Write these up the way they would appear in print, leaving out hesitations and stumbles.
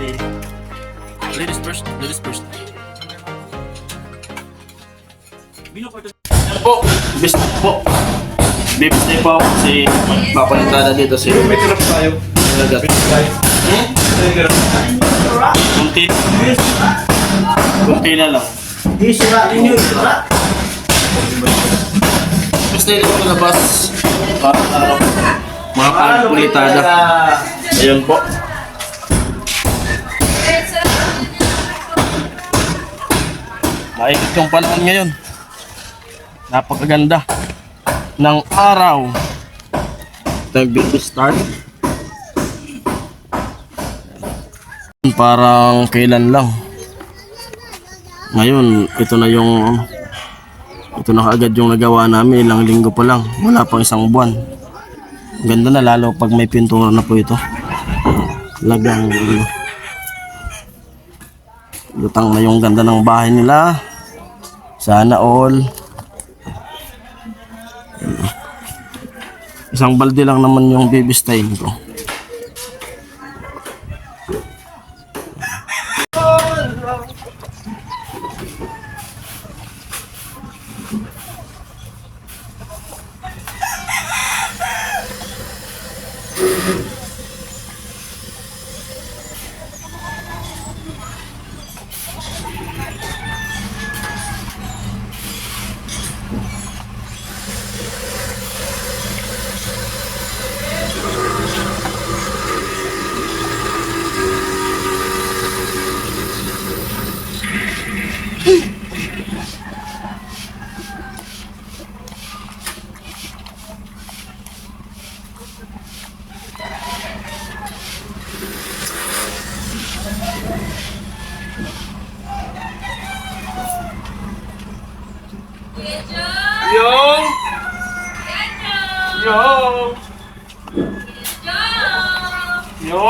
natin. Ladies first, ladies first. Yan po, best po. Bibistay po ako kasi papalintada dito si... May tirap tayo. Kunti. Kunti na lang. Di sira ninyo, sira. Basta ito ko labas. Para mga pagpulitada. Ayun po. Mainit yung panahon ngayon. Napakaganda ng araw. Nag-baby start. Parang kailan lang. Ngayon, ito na kaagad yung nagawa namin. Ilang linggo pa lang. Wala pang isang buwan. Ganda na lalo pag may pintura na po ito. Lagang lutang na yung ganda ng bahay nila. Sana all. Isang balde lang naman yung baby style ko. Yo! Yo! Yo!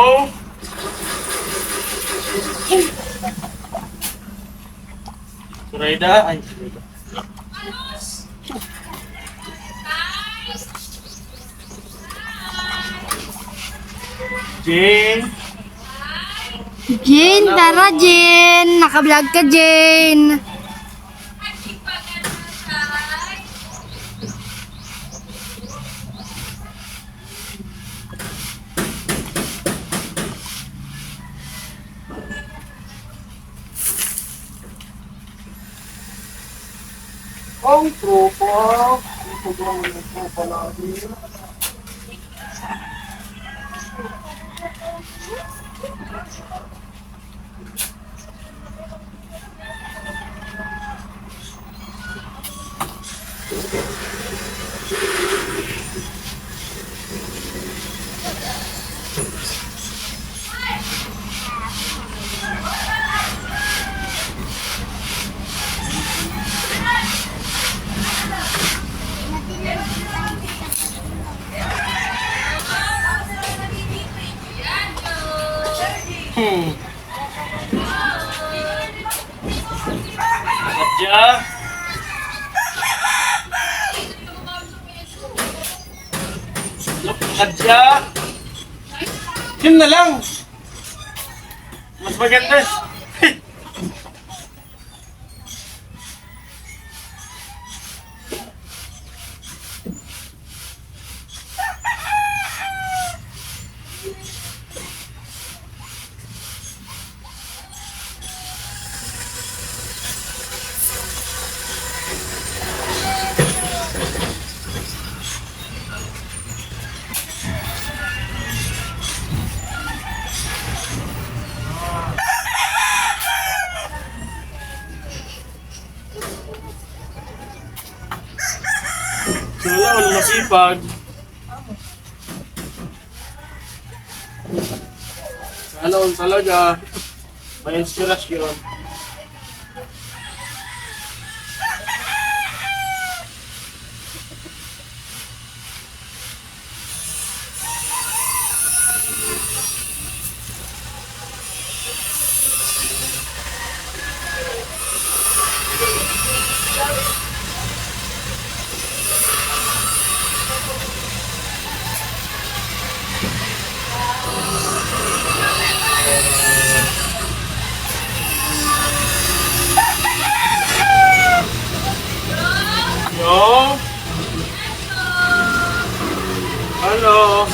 Surayda? Ay, Surayda. Jane! Jane, tara Jane! Naka-vlog ka Jane! Ang tropa! Ito ba ang tropa natin? Kadya! Kadya! Yun na lang! Mas maganda! Wala, walang masipag. Sana all talaga. May inspirasyon. Hello.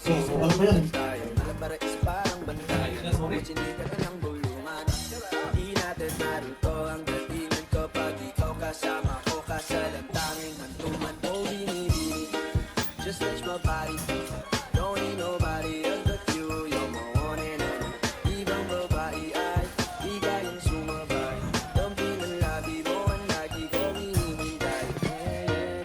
Ano ba yan? Just touch my body. Don't need nobody else but you. You're my one and only. Ibang babae ay higayang sumabay. Dumping ang labi mo ang lagi ko hinihintay.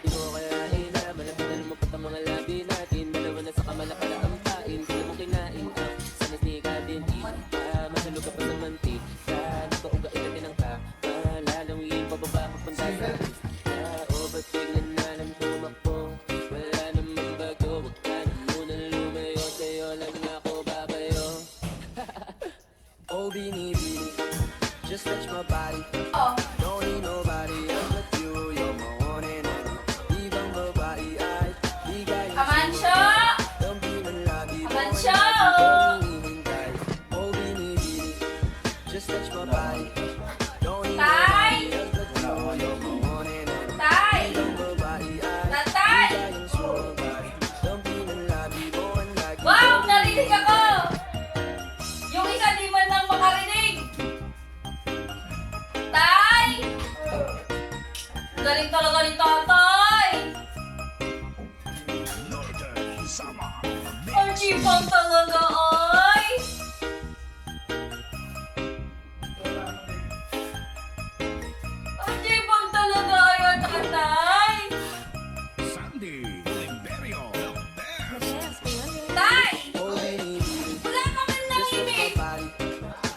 Di mo kaya hinaman. Malapit ang mga labi natin. Dalawa na sa kamala pala ang pain. Kaya mo kinain ang sanas ni Kadin. Masalog ka pa sa mantika. Nagpauga ilatin ang ka. Lalong yung pababa papunta sa o ba't biglan na lang tumakbo? Wala namang bago. Huwag ka na muna lumayo. Sa'yo lang ako babayo. Oh, binibini, just touch my body. Don't need nobody else but you. You're my one and only. Ibang babae ay higayang Kamansyo! dumping ang labi mo ang Kamansyo! lagi ko hinihintay. Oh, binibini, just touch my body. Don't need Tay! nobody else but you. You're my one and only. Tay! Ibang babae ay Tatay! higayang sumabay. Dumping ang labi mo ang lagi Wow! Narinig ako! Yung isa di man lang makarinig! Tay! Galing talaga ni tatay! Ang chipang talaga ay! Ang chipang talaga ay ang tatay! Tay! Oh, binibini, Wala ka man namimik!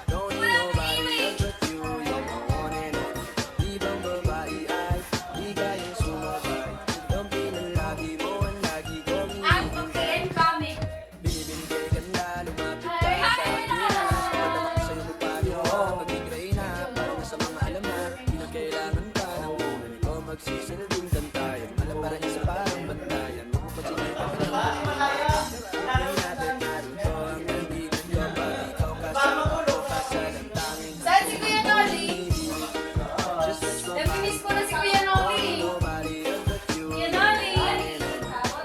don't need nobody else but you. You're my one and only. Ibang babae ay higayang sumabay. Dumping ang labi mo ang lagi ko Ang hinihintay. pagkain kami! Binibinigay ka na, lumapit ka Ay, sa ay, akin na. Pagdamak sa'yo mo payo, pag-igray na. Parang nasa mga alaman, di na kailangan ka ng una. Ikaw magsisilbing kantayan. Alam para isa parang bantayan. Magpapagsigitan ka ng hindi natin narito ang nandito ka pa. Ikaw kasama ko kasalantangin. Saan si Kuya Noli? Just touch my Nami-miss ko na si Kuya Noli! nobody else but you. Kuya Noli!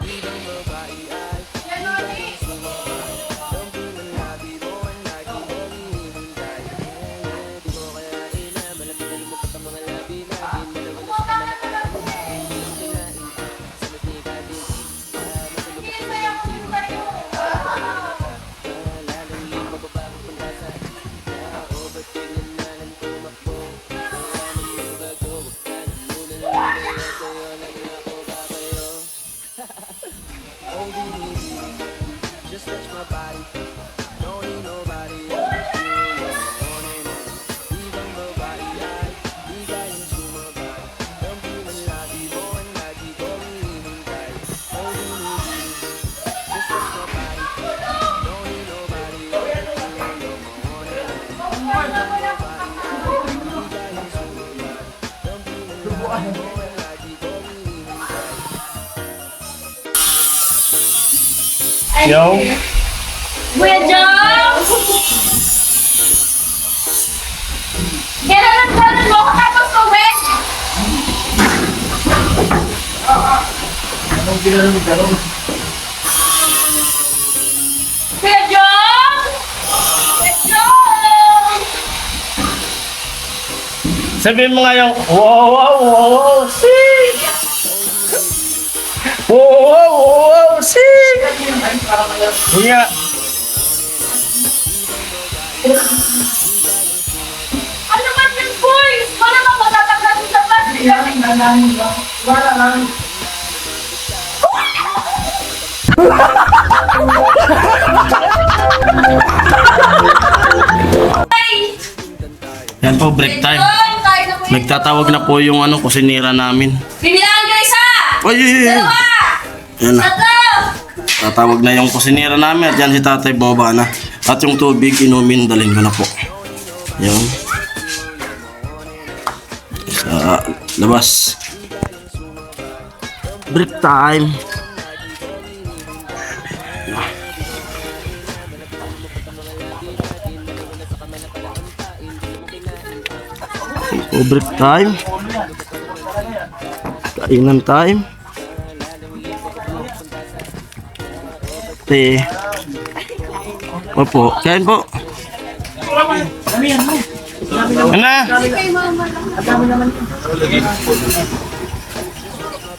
Ibang babae ay Kuya Noli! dumping ang labi mo ang lagi ko hinihintay. Di mo kaya malapit na lumapit ang mga labi natin. Dalawa na sa kamala pala ang kain. Di lang kinain sa matika din. Masalog ka pa Kaya ko yung tayo! lalong yung mababa punta sa o ba't biglan na lang tumakbo? Wala namang bago. Huwag ka na muna lumayo. Sa'yo lang ako babayo. Oh, binibini, just touch my body. Don't need nobody else but you. You're my one and only. Ibang babae ay higayang sumabay. Dumping ang labi mo ang lagi ko hinihintay. Oh, binibini, just touch my body. Don't need nobody else but you. You're my one and only. Ibang babae ay higayang sumabay. Dumping ang labi mo ang lagi ko hinihintay. Yo! Kuya Jom! Kailan mo ako tapos uwi? Kuya Jom! Kuya Jom! Sabihin mo nga yung, wow, wow, wow, wow, see! Wow, wow, wow, wow, see! Kuya, Ano ba yung boys? Wala bang matataglan sa plastic? Ay! yan po, break time. Ayun, kain na po yun. Nagtatawag na po yung kusinira namin. Bibilangan ka isa! Ay, ay, ay. Dalawa! Yan na. Tatlo! Tatawag na yung kusinira namin at yan si tatay bumaba na. At yung tubig, inumin, dalhin ko na po. Yan. Sa labas. Break time. O break time. Kainan time. Te. Opo, kain po.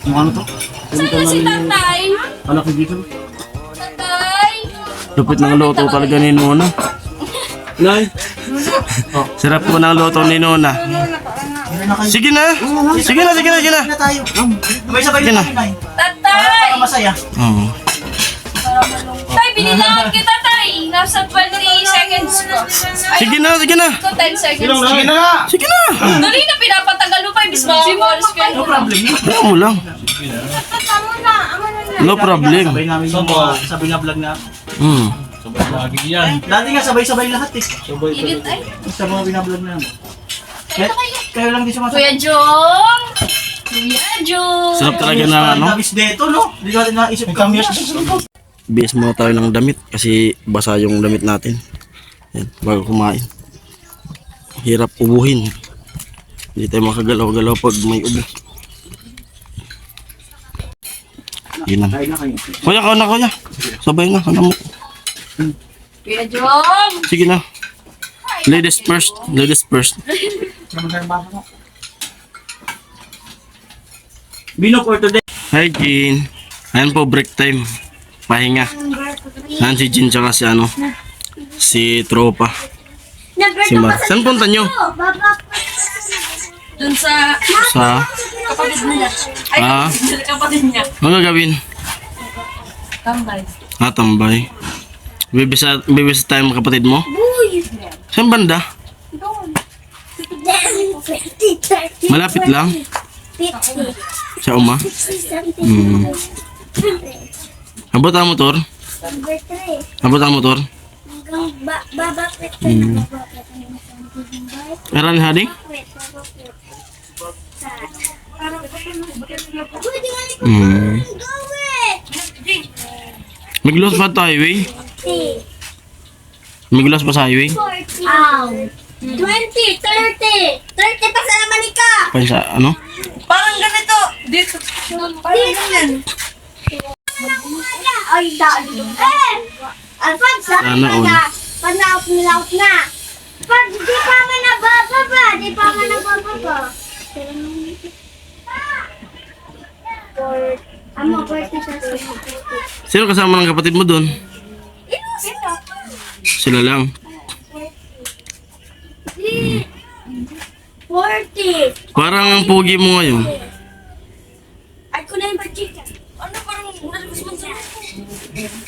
Ano? Saan si tatay? Tatay? Lupit ng loto talaga ni Nona. Nay. Sarap po ng loto ni Nona. Sige na. Sige na. Na tayo. Sabay-sabay Sige na. na tayo. Tatay! Para masaya. Oo. Tay, binilangan kita, tay! Nasa 20 seconds ko. Ay, Sige na. ito 10 seconds. Sige na nga. Sige na. Dali na, pinapatagal mo pa, ibis makakuha spell. No problem. Kaya mo lang. No problem. Sabay namin yung sabay na vlog na. Hmm. Dati nga sabay-sabay lahat eh. Init ay. Sa mga binablog na. Kayo lang di sumasagot. Kuya Jong! Kuya Jong! Sarap talaga ng ano. Dabis dito, no? Hindi natin naisip kami. Bias muna tayo ng damit kasi basa yung damit natin. Yan, bago kumain. Hirap ubuhin. Hindi tayo makagalaw-galaw pag may ubo. Yun lang. Kuya, kuya. Sabay na, ano mo. Kuya Jong! Sige na. Ladies first. Binok for today. Hi, Jean. Ayan po, break time. Pahinga. Ayan si Jean tsaka si ano. Si Tropa. Si Mar. Saan punta nyo? Dun sa Sa... kapatid niya. Ay, Ah? kapatid niya. Ano gagawin? Tambay. Tambay. Bibisa tayo mga kapatid mo? Saan banda? Malapit lang? Sa uma? Hmm. Abot ang motor? Hmm. Aral hading? Hmm. Miglos pa to highway? Miglos pa sa highway? 20, 30 pa sa Manika. Pa sa ano? Parang ganito. Dito. Parang ganyan. Ay, dali. Alfred, sa Sana all. panaut na. Pag di pa man nabababa, di pa man nabababa. Amo, 40 sa Sino kasama ng kapatid mo doon? Sila lang. 40. Parang ang pogi mo ngayon. Ay, ko na yung bachika. Ano parang nalagos mo sa...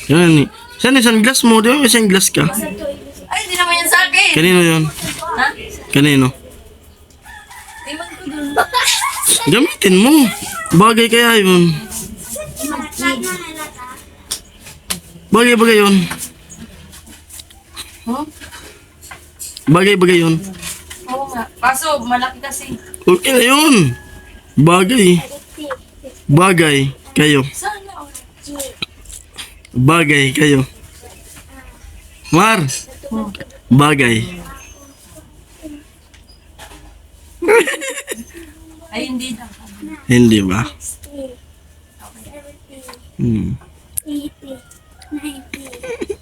Yan eh. Saan yung sunglass mo? Di ba may sunglass ka? Ay, hindi naman yan sa akin. Kanino yun? Ha? Kanino? Iman ko dun. Gamitin mo. Bagay kaya yun. Bagay yun. Huh? Bagay yun. Oo nga. Kaso, malaki kasi. Okay na yun. Bagay kayo. Sana all. Bagay kayo. Mar. Bagay. Ay, hindi na. Hindi ba? Hmm. 80, 90.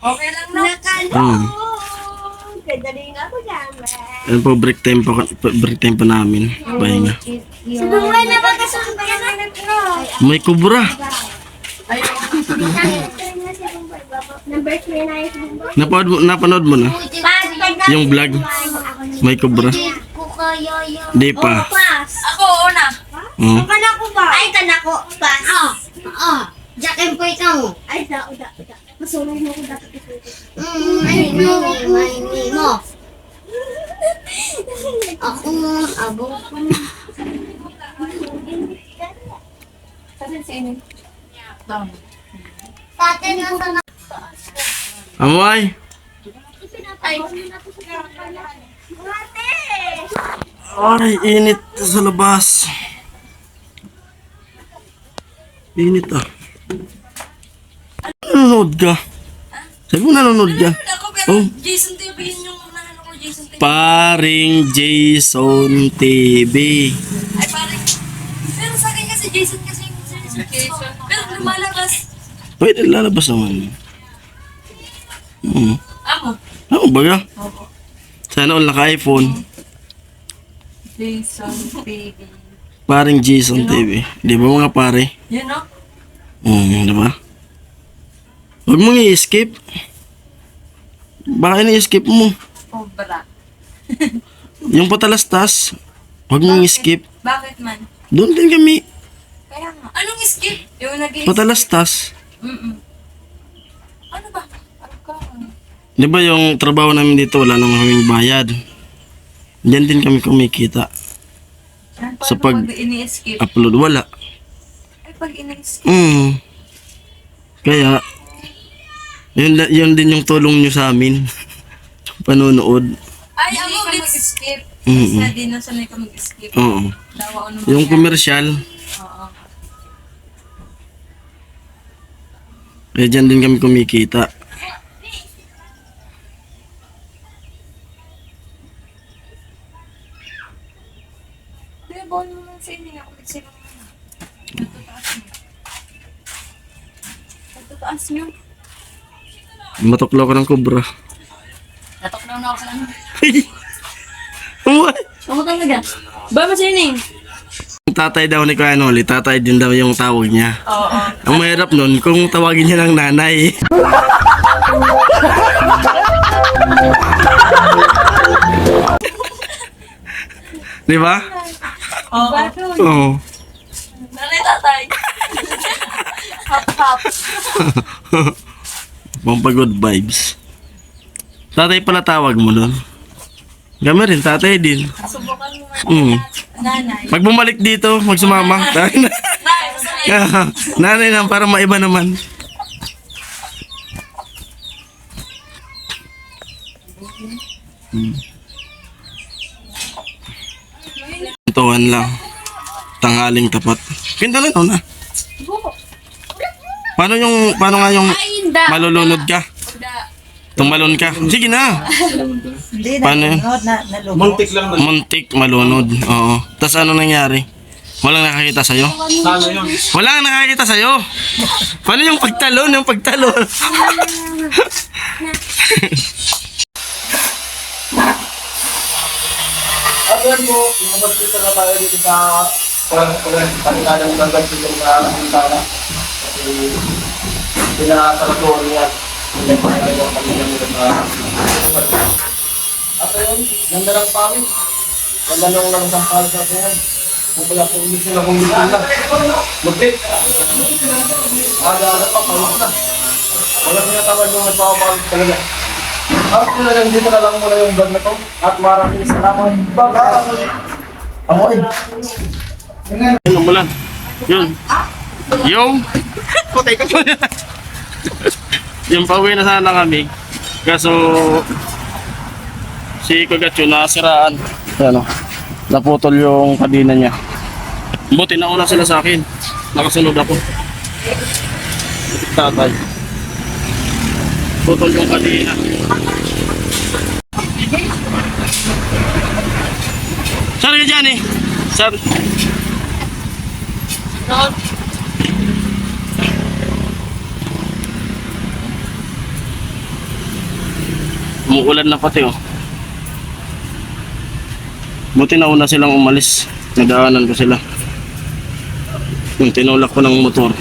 Okay lang na. Hmm. Kadali na ako dyan. Yan po, break time pa namin. Pahinga. Subukan na ba kasama May kubra. Number 3 na yung Napanood mo na? Yung vlog. May kubra. Di pa. Ako, una. Oh. Kanako ba? Ay, kanako. Pas. Oo. Jack and Poy ka mo. Ay, da. Masulong mo ko dapat ito. Ay, mo. Ako, abo ko na. Kasi sa inyo. Tama. Tate, nasa na. Amoy. Ay, Ay, init sa labas. Init ah. Nanonood ka? Sabi mo nanonood ka? Ako, pero Oh. Jason TV yun yung unahan ko, Jason TV. Paring Jason TV. Ay, parang... Pero sa akin kasi, Jason kasi yung notification. Pero lumalabas. Pwede lalabas naman. Amo. Ano baga? Sana all naka-iPhone. Jason, baby. Paring Jason TV. Di ba mga pare? Yan o. Di ba? Huwag mong i-skip. Baka ini-skip mo. Cobra. Yung patalastas, huwag mong i-skip. Bakit man? Doon din kami. Kaya nga. Anong skip? Yung nag-i-skip. Patalastas. Ano ba? Ano ka? Di ba yung trabaho namin dito, wala namang kaming bayad. Diyan din kami kumikita. Yan, Sa paano pag- pag ini-skip? Upload, wala. Ay, pag ini-skip. Kaya, yun din yung tulong nyo sa amin. Panonood. Ay, ako mag-skip. Mm-mm. Kasi di na sanay ka mag-skip. Oo. Dawa ano Yung commercial, Oo. eh dyan din kami kumikita. Kaya bawal mo lang sa inyo. Ako sila mo. Natutaas nyo. Matuklaw ka ng kobra. Natuklaw na ako sa ano. What? Ako talaga. Ba, masining? Yung tatay daw ni Kuya Noli, tatay din daw yung tawag niya. Oo. Ang mahirap nun, kung tawagin niya ng nanay. Di ba? Oo. Oo. Nanay tatay. Hap-hap. Pampagood vibes. Tatay pala tawag mo nun. Kami rin, tatay din. Subukan mo nga. Mm. Nanay. Pag bumalik dito, magsumama. Nanay, masanay. Nanay lang, para maiba naman. Tuwan lang. Tanghaling tapat. Pinta lang na. Paano nga yung malulunod ka? Tumalon ka. Sige na. Paano yun? Muntik lang na. Muntik, malunod. Oo. Tapos ano nangyari? Walang nakakita sa'yo? Sana yun. Walang nakakita sa'yo. Paano yung pagtalon? Yung pagtalon. At yan po, lumabas na tayo dito sa pagkakadang nagagpito na hintana. Kasi pinakasalatuan yan. Hindi pa tayo ang pamilyang nila sa at ayun, ganda ng pawis. Ganda nung lang isang pawis na po yan. Kung kaya kung hindi sila kung gusto na. Lupit. Aga-aga pa, pawis na. Walang tinatawag yung nagpapawis talaga. At talagang dito na lang muna yung vlog na to. At maraming salamat. Bye-bye! Amoy! Yung umulan. Yun. Yung. Putay ka. Yung pauwi na sana kami. Kaso si Kagatyo nasiraan. Ano? Naputol yung kadena niya. Buti nauna sila sa akin. Nakasunod ako. Tatay. Putol yung kadena. Saan ka dyan eh? Saan? Umuulan na pati oh. Buti na una silang umalis. Nagaanan ko sila. Yung tinulak ko ng motor.